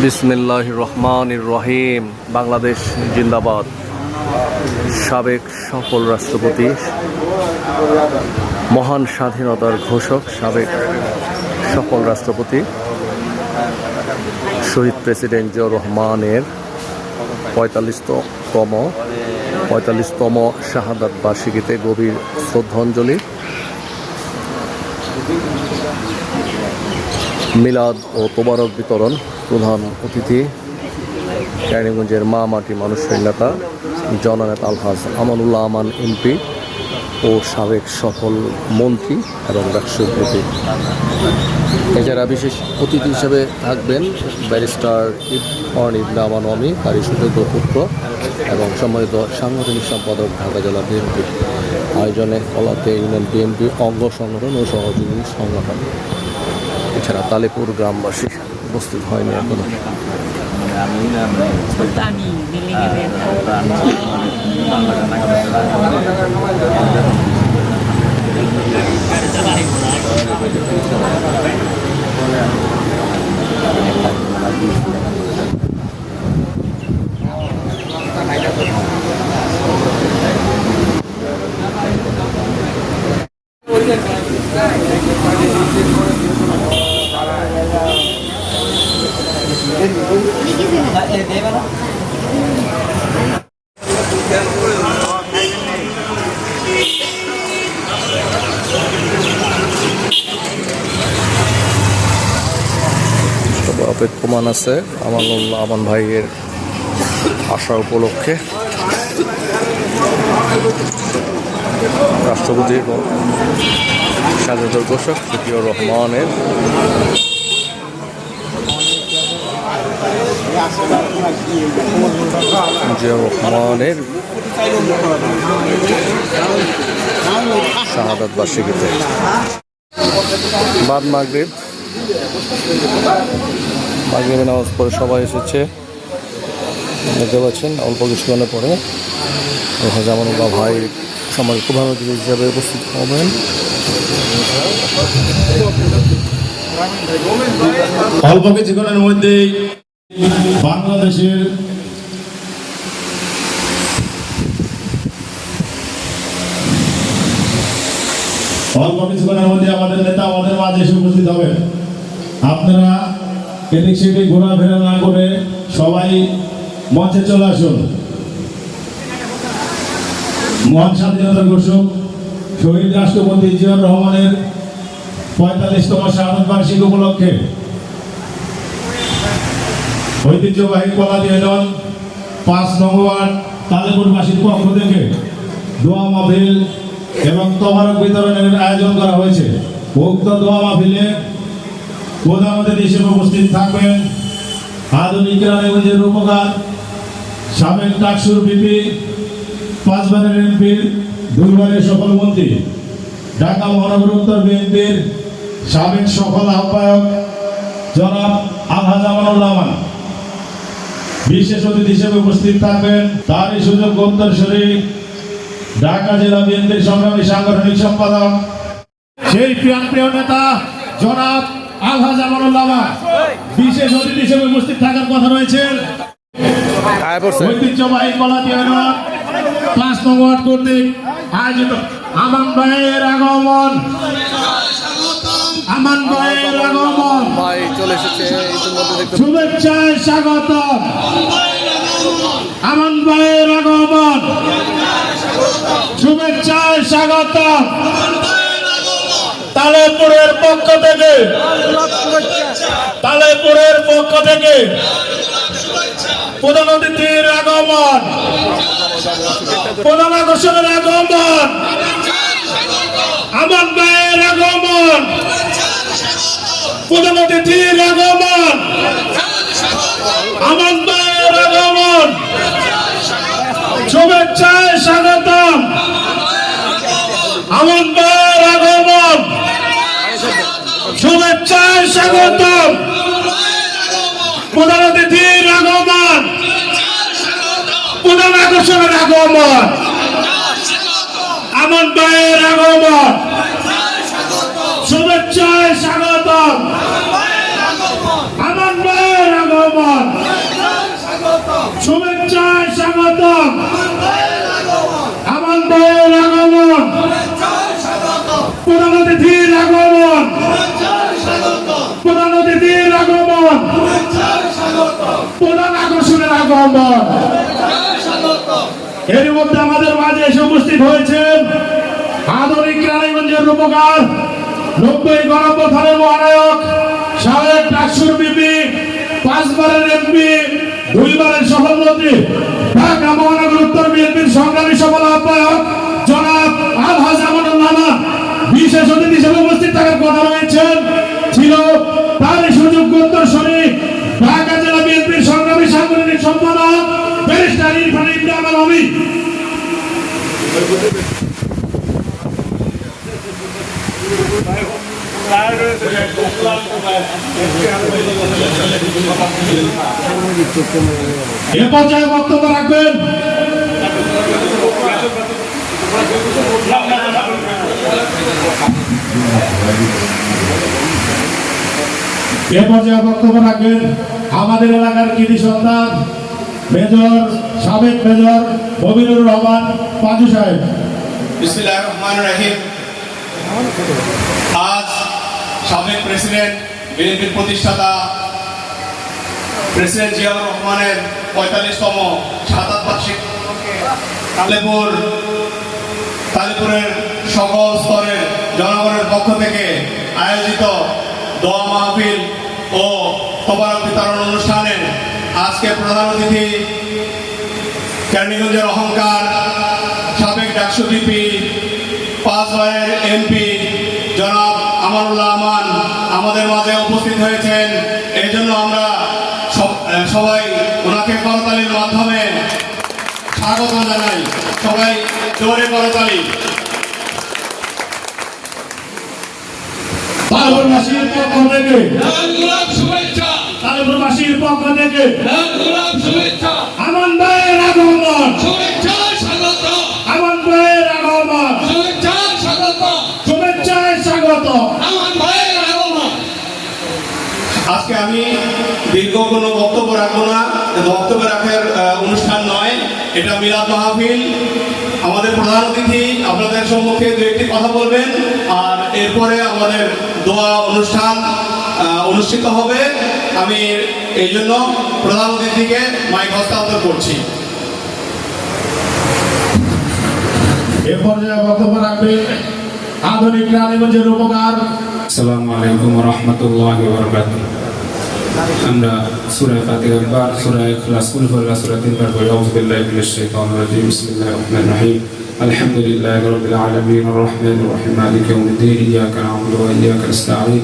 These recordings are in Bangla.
বিসমিল্লাহির রহমানির রহিম। বাংলাদেশ জিন্দাবাদ। সাবেক সফল রাষ্ট্রপতি, মহান স্বাধীনতার ঘোষক, সাবেক সফল রাষ্ট্রপতি শহীদ প্রেসিডেন্ট জিয়াউর রহমানের ৪৫তম শাহাদাত বার্ষিকীতে গভীর শ্রদ্ধাঞ্জলি। মিলাদ ও তোবারক বিতরণ। প্রধান অতিথি কেরানীগঞ্জের মা মাটি মানুষের নেতা জননেতা আলহাজ আমানুল্লাহ আমান এমপি ও সাবেক সফল মন্ত্রী এবং রাষ্ট্রপতি। এছাড়া বিশেষ অতিথি হিসেবে থাকবেন ব্যারিস্টার ইবনে আমান অমি, তারই সুযোগ্য পুত্র এবং সম্মানিত সাংগঠনিক সম্পাদক ঢাকা জেলা বিএনপি। আয়োজনে কলাতে ইউনিয়ন বিএনপি অঙ্গ সংগঠন ও সহযোগী সংগঠন। এছাড়া তালেপুর গ্রামবাসী উপস্থিত হয়নি এখনো। অপেক্ষমান আছে আমানুল্লাহ আমান ভাইয়ের আশা উপলক্ষে। রাষ্ট্রপতি এবং স্বাধীনতার ঘোষক জিয়াউর রহমানের শাহাদাত বার্ষিকীতে বাদ মাগরিবের নামাজ পড়ে সবাই এসেছে, দেখতে পাচ্ছেন। অল্প কিছুক্ষণের পরে আমানুল্লাহ ভাই সমাজের প্রধান অতিথি হিসাবে উপস্থিত হবেন। অল্প কিছুক্ষণের মধ্যেই বাংলাদেশের আমাদের নেতা আমাদের মাঝে এসে উপস্থিত হবেন। আপনারা এদিক সেদিক ঘোরাফেরা না করে সবাই মঞ্চে চলে আসুন। মহান স্বাধীনতার ঘোষক শহীদ রাষ্ট্রপতি জিয়াউর রহমানের ৪৫তম শাহাদাত বার্ষিকী উপলক্ষে ঐতিহ্যবাহী কলাদি ইউনিয়ন ৫ নং ওয়ার্ড তালেপুরবাসীর পক্ষ থেকে দোয়া মাহফিল এবং তোবারক বিতরণের আয়োজন করা হয়েছে। উক্ত দোয়া মাহফিলে প্রধান অতিথি হিসেবে উপস্থিত থাকবেন আধুনিক কেরানীগঞ্জের রূপকার সাবেক টাকসুর বিপি, ৫ বারের এমপির ২ বারের সফল মন্ত্রী, ঢাকা মহানগর উত্তর বিএনপির সাবেক সফল আহ্বায়ক জনাব আলহাজ আমানুল্লাহ আমান। বিশেষ অতিথি হিসেবে উপস্থিত থাকবেন তারই সুযোগ্য উত্তরসূরি ঢাকা জেলা বিএনপির সংগ্রামী সাংগঠনিক সম্পাদক সেই প্রিয় নেতা জনাব আলহাজ আমানুল্লাহ আমান। বিশেষ অতিথি হিসেবে উপস্থিত থাকার কথা রয়েছে ঐতিহ্যবাহী কলাদি ইউনিয়ন ৫ নং ওয়ার্ড কর্তৃক আয়োজিত আমান ভাইয়ের আগমন। আমান ভাইয়ের আগমন ভাই চলে এসেছে, শুভেচ্ছায় স্বাগত। আমান ভাইয়ের আগমন, শুভেচ্ছায় স্বাগত। তালেপুরের পক্ষ থেকে প্রধান অতিথির আগমন, প্রধান আকর্ষণের আগমন, আমান ভাইয়ের আগমন, প্রধান অতিথির আগমন, আমান ভাইয়ের আগমন, শুভেচ্ছায় স্বাগতম। আমার ভাইয়ের আগমন, শুভেচ্ছায় স্বাগতম, প্রধান অতিথির আগমন, প্রধান আকর্ষণের আগমন, আমার ভাইয়ের আগমন, শুভেচ্ছায় স্বাগতম, আমার ভাইয়ের আগমন, শুভেচ্ছায় স্বাগতম, আমার ভাইয়ের আগমন, প্রধান অতিথির আগমন, প্রধান অতিথির আগমন, প্রধান আকর্ষণের আগমন। এর মধ্যে আমাদের মাঝে এসে উপস্থিত হয়েছেন আধুনিক রানীগঞ্জের রূপকার, 90 গণপ্রথানের মহানায়ক, সাবেক ডাকসুর বিপি, 5 বারের এমপি, 2 বারের সভাপতি, ঢাকা মহানগর উত্তর বিএনপির সংগ্রামী সফল আহ্বায়ক জনাব আলহাজ আমানুল্লাহ আমান। বিশেষ অতিথি হিসেবে উপস্থিত থাকার কথা রয়েছেন ছিল তার সুযোগ্য উত্তরসূরি ঢাকা জেলা বিএনপির সংগ্রামী সাংগঠনিক সম্পাদক ব্যারিস্টার ইরফান ইবনে আমান অমি। এ পর্যায়ে বক্তব্য রাখবেন আমাদের এলাকার কৃতি সন্তান মেজর, সাবেক মেজর মবিনুর রহমান পাঁচু সাহেব। বিসমিল্লাহির রহমানির রহিম। আজ সাবেক প্রেসিডেন্ট, বিএনপির প্রতিষ্ঠাতা প্রেসিডেন্ট জিয়াউর রহমানের 45তম শাহাদাত বার্ষিক তালিপুরের সকল স্তরের জনগণের পক্ষ থেকে আয়োজিত দোয়া মাহফিল ও তোবারক বিতরণ অনুষ্ঠানের আজকে প্রধান অতিথি কেরানীগঞ্জের অহংকার, সাবেক ডাকসু বিপি, 5 বারের এমপি জনাব আমানুল্লাহ আমান আমাদের মাঝে উপস্থিত হয়েছেন। এই জন্য আমরা সবাই ওনাকে করতালির মাধ্যমে স্বাগত জানাই। সবাই জোরে করতালি। তালিপুরবাসীর পক্ষ থেকে আমান ভাইয়ের আগমন, আমান ভাইয়ের আগমন, শুভেচ্ছায় স্বাগত। আজকে আমি দীর্ঘ কোনো বক্তব্য রাখবো না, বক্তব্য রাখার অনুষ্ঠান নয়, এটা মিলাদ মাহফিল। আমাদের প্রধান অতিথি আপনাদের সম্মুখে 2-1টি কথা বলবেন, আর এরপরে আমাদের দোয়া অনুষ্ঠান অনুষ্ঠিত হবে। আমি এই জন্য প্রধান অতিথিকে মাইক হস্তান্তর করছি। এ পর্যায়ে বক্তব্য রাখবেন আধুনিক রানীগঞ্জের রূপকার। আসসালামু আলাইকুম ওয়া রাহমাতুল্লাহি ওয়া বারাকাতুহু। আমরা সূরা ফাতিহা বার, সূরা ইখলাস, কুল হুয়াল্লাহু সূরা 3 বার পড়ি। আউযু বিল্লাহি মিনাশ শাইতানির রাজীম। বিসমিল্লাহির রহমানির রহিম। আলহামদুলিল্লাহি রাব্বিল আলামিন আর রাহমানির রহিম মালিকি ইয়াউমিদ্দিন। ইয়্যাকা না'বুদু ওয়া ইয়্যাকা নাস্তাঈন।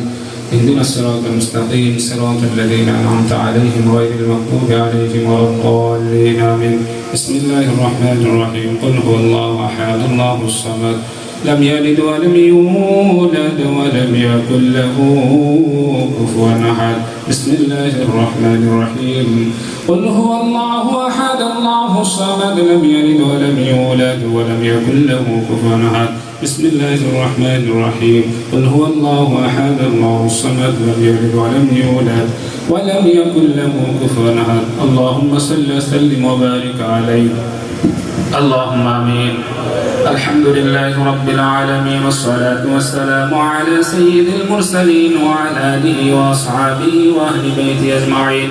اهدنا الصراط المستقيم صراط الذين أنعمت عليهم غير المغضوب عليهم ولا الضالين آمين. بسم الله الرحمن الرحيم. قل هو الله أحد الله الصمد لم يلد ولم يولد ولم يكن له كفوا أحد. بسم الله الرحمن الرحيم. قل هو الله أحد الله الصمد لم يلد ولم يولد ولم يكن له كفوا أحد. بسم الله الرحمن الرحيم. قل هو الله أحد الله الصمد لم يلد ولم يولد ولم يكن له كفوا أحد. اللهم صل وسلم وبارك عليه. اللهم آمين. الحمد لله رب العالمين والصلاة والسلام على سيد المرسلين وعلى آله وأصحابه وأهل بيته أجمعين.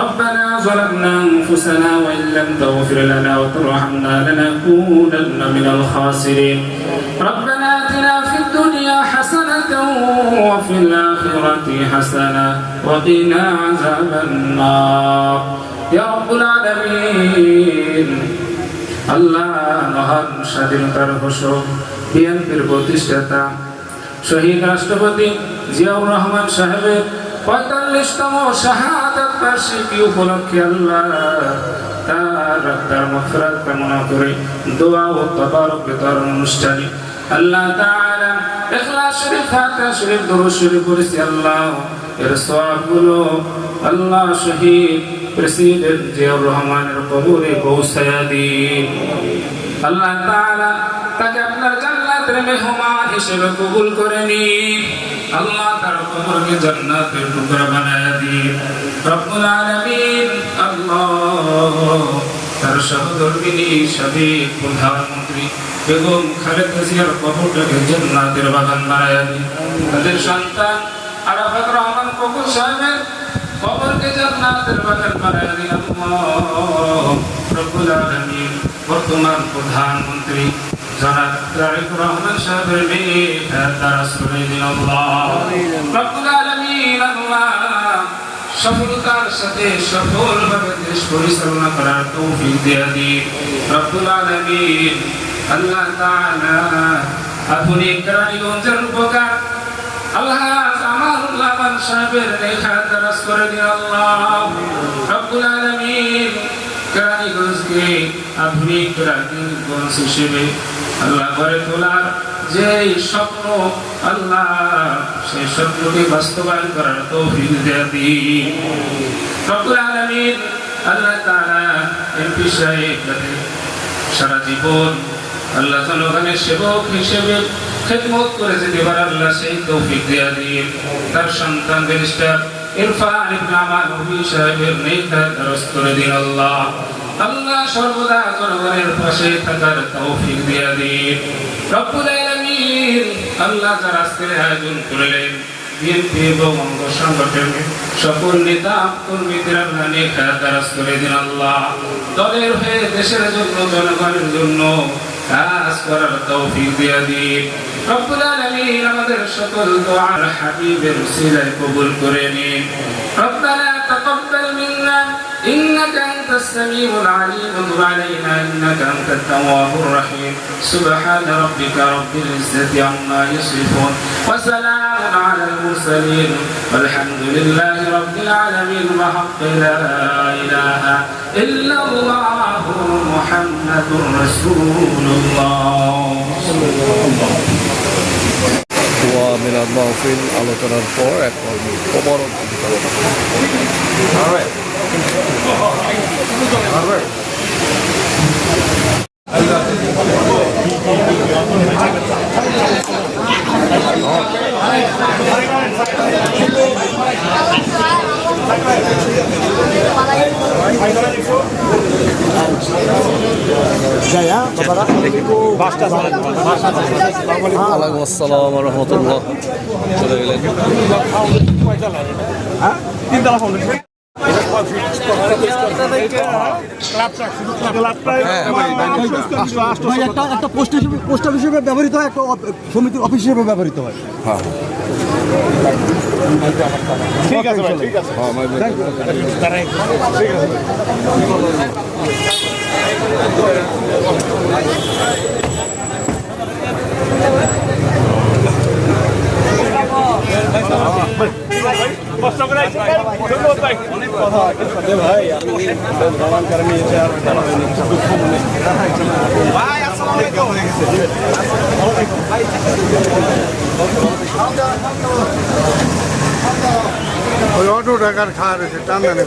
ربنا ظلمنا أنفسنا وإن لم تغفر لنا وترحمنا لنكونن من الخاسرين. ربنا آتنا في الدنيا حسنة وفي الآخرة حسنة وقنا عذاب النار يا رب العالمين. আল্লাহ মহান স্বাধীনতার ঘোষক, বিএনপির প্রতিষ্ঠাতা শহীদ রাষ্ট্রপতি জিয়াউর রহমান সাহেবের 45তম শাহাদাত বার্ষিকী উপলক্ষে আল্লাহ তার মাগফিরাত কামনা করে দোয়া ও তাবারক বিতরণ অনুষ্ঠানে আল্লাহ তাআলা ইখলাস শরীফ ফাতিহা শরীফ দরুদ শরীফ পড়েছি আল্লাহ এর সওয়াবগুলো আল্লাহ শহীদ প্রেসিডেন্ট জিয়াউর রহমানের কবরে পৌঁছায়া দিন আল্লাহ তাআলা তাকে আপনার জান্নাতের মেহমান হিসেবে কবুল করে নিন আল্লাহ তার কবরকে জান্নাতের টুকরা বানায়া দিন রব্বুল আলামিন আল্লাহ তার সহধর্মিনী সাবেক প্রধানমন্ত্রী বেগম খালেদা জিয়ার কবরটাকে জান্নাতের বাগান বানায়া দিন তাদের সন্তান আরাফাত রহমান কবুল সাহেবের কবরকে জান্নাতের বাগান বানায়া দিন আল্লাহ রব্বুল আলামিন বর্তমান প্রধানমন্ত্রী জনাব তারেক রহমান সাহেবের মেয়ে দারাজ করে দিন আল্লাহ রব্বুল আলামিন আল্লাহ সফলতার সাথে সফলভাবে দেশ পরিচালনা করার তৌফিক দিয়ে দিন রব্বুল আলামিন আল্লাহ তাআলা আধুনিক কেরানীগঞ্জের উপকার আল্লাহ আমানুল্লাহ আমান সাহেবের লেখা দারাজ করে দিন আল্লাহ রব্বুল আলামিন কেরানীগঞ্জকে আধুনিক কেরানীগঞ্জ হিসেবে আল্লাহ গড়ে তোলার যে স্বপ্ন আল্লাহ সেই স্বপ্নকে বাস্তবায়ন করার তৌফিক দিয়ে দিন রব্বুল আলামিন আল্লাহ তাআলা এমপি সাহেব সারা জীবন আল্লাহ জনগণের সেবক হিসেবে খেদমত করে যেতে পারে আল্লাহ সেই তৌফিক দিয়ে দিন তার সন্তান ব্যারিস্টার ইরফান ইবনে আমান নবী সাহেবের নেতা দারাজ করে দিন আল্লাহ আল্লাহ সর্বদা জনগণের পাশে থাকার তৌফিক দিয়ে দিন রব্বুল আলামিন আল্লাহ যারা আজকের আয়োজন করলেন বিএনপি এবং অঙ্গ সংগঠনের সকল নেতা কর্মীদের আল্লাহ নেতা দারাজ করে দিন আল্লাহ দলের হয়ে দেশের জন্য জনগণের জন্য কাজ করার তৌফিক দিয়ে দিন রব্বুল আলামিন আমাদের সকল দোয়া হাবিবের উসিলায় কবুল করে নিন রব্বানা তাকাব্বাল মিন্না إنك أنت السميع العليم وتب علينا إنك أنت التواب الرحيم سبحان ربك رب العزة عما يصفون وسلام على المرسلين والحمد لله رب العالمين وحق لا إله إلا الله محمد رسول الله দোয়া মিলাদ মাহফিল আলোচনার পর এখন মোবারক ওয়ালাইকুম আসসালাম ওয়া রাহমাতুল্লাহ চলে গেলেন একটা পোস্ট হিসেবে ব্যবহৃত হয়, একটা সমিতির অফিস হিসেবে ব্যবহৃত হয়। ঠিক আছে ভাই, ঠিক আছে। ওই অটো টাকার খাওয়া রয়েছে টান জানে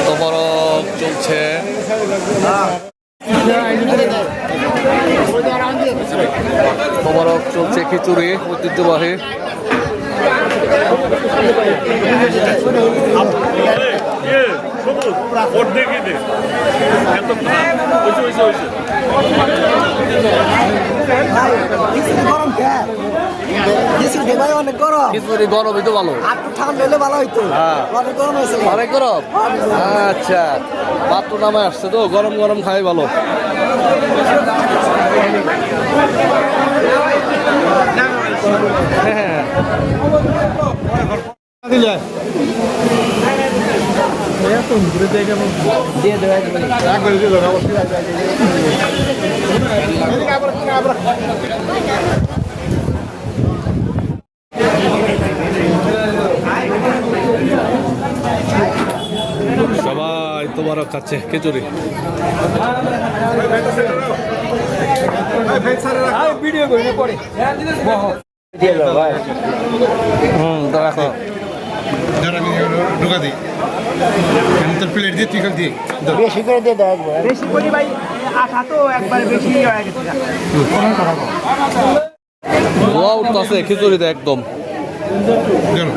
মোবারক চলছে মোবারক চলছে খিচুড়ি ঐতিহ্যবাহী খিচুড়ি গরমই তো ভালো, ঠান্ডা হলে ভালো হইতো, অনেক গরম হয়েছে। অনেক গরম, আচ্ছা পাত্র নামে আসছে তো গরম গরম খাই ভালো। দিলে একবারে দিল সবাই তোমারও খাচ্ছে খিচুড়ি। ভিডিও করি না পরে দিয়ে দাও ভাই। তো রাখো ঢোকা দিই তোর প্লেট দিয়ে তুই খাল দিয়ে বেশি করে দিয়ে দাও একবার। বেশি করি ভাই, আঠা তো একবার বেশি হয়ে গেছে। ধোয়া উঠতেছে খিচুড়িতে একদম,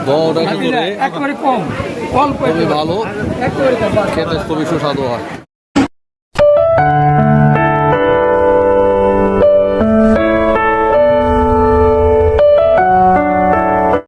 ধোয়াটা খিচুড়ি একবারে কম, অল্প খুবই ভালো খেতে, খুবই সুস্বাদু হয়।